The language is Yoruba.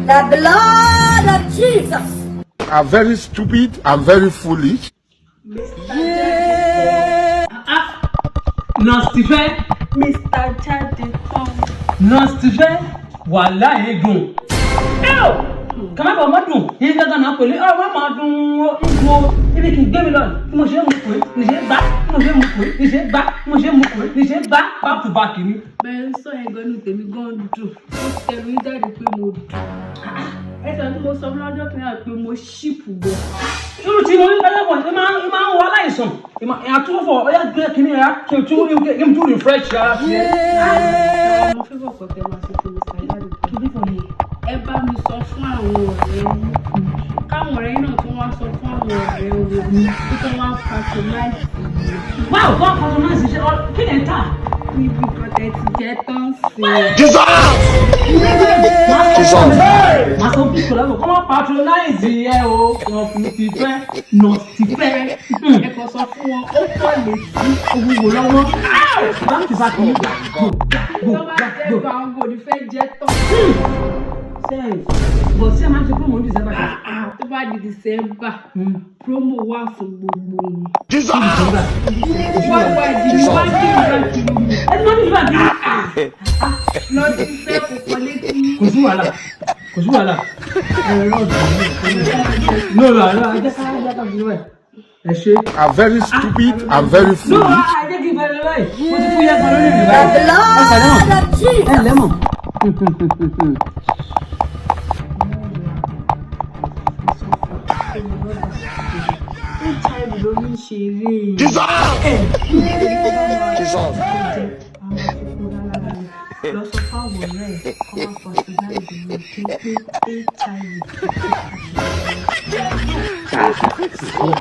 The blood of Jesus. I'm very stupid. I'm very foolish. Non Stephen. Mr. Jadekon. Non Stephen. Voilà egun. Kama ba modun. Yin gangan na pele. Oh, ma modun ngo. Ibi kin gbe mi lọ. Tí mo ṣe mu ko. Ni ṣe gbà. Mo ṣe mu ko. Ni ṣe gbà. Mo ṣe mu ko. Ni ṣe gbà. Back to back ni. Ben so yen gan nu tèmi gan dùn. Mo tẹ̀lé jáde pé mo dùn. Ẹ sọ tí mo sọ lọ́jọ́ kan pé mo ship go. Irú tí mo ń bá lọ́wọ́ ẹ máa ń wọ aláìsàn. Ìyá tó fọ ọyá gbé kíní ẹ̀yà kí o tún refresh ara fi ẹ́. Mo fẹ́ bọ̀ pọ̀ tẹ́ máa ṣe fún mi sáyáde. Kí ni fún mi? Ẹ bá mi sọ fún àwọn ọ̀rẹ́ yín. Káwọn ọ̀rẹ́ yín náà tún wá sọ fún àwọn ọ̀rẹ́ wo kí wọ́n wá patronize mi. Wow, wọ́n patronize ṣe kí ni ta? Níbi kan tẹ́ ti jẹ́ tán sí. Jesus! Jesus! Màá sọ bí kò lọ́wọ́ kọ́ máa patronize ẹ o. Wọ́n fi ti fẹ́ nà ti fẹ́. Ẹ kàn sọ fún wọn, ó pọ̀ létí owó lọ́wọ́. Back to back ni. Tó bá jẹ́ bá ń wò ní fẹ́ jẹ́ tán. Bọ̀ sí ẹ máa ń ṣe promo ní December. Tó bá di December, promo wà fún gbogbo wọn. Jesus! Wọ́n wá di níwájú ìgbàgbé. Ẹ ti máa ń bá bí. Lọ sí fẹ́ kò pọ̀ létí. Kò sí wàhálà. Ẹ̀rọ ọ̀dọ̀ no, ẹ jẹ́ ká bí wẹ̀. Ẹ ṣe. I'm very stupid. I'm very No, foolish. ẹ jẹ́ kí n bẹ̀rẹ̀ báyìí. Mo ti fún yẹn kan lórí ìrìn The báyìí. blood of Jesus. Ẹ lẹ́mọ̀. HIV ló ní ṣeré. Jesus! Jesus! Lọ sọ fáwọn ọ̀rẹ́ ẹ̀ kọ́ wá fọ́ sí báyìí ló ké pé HIV.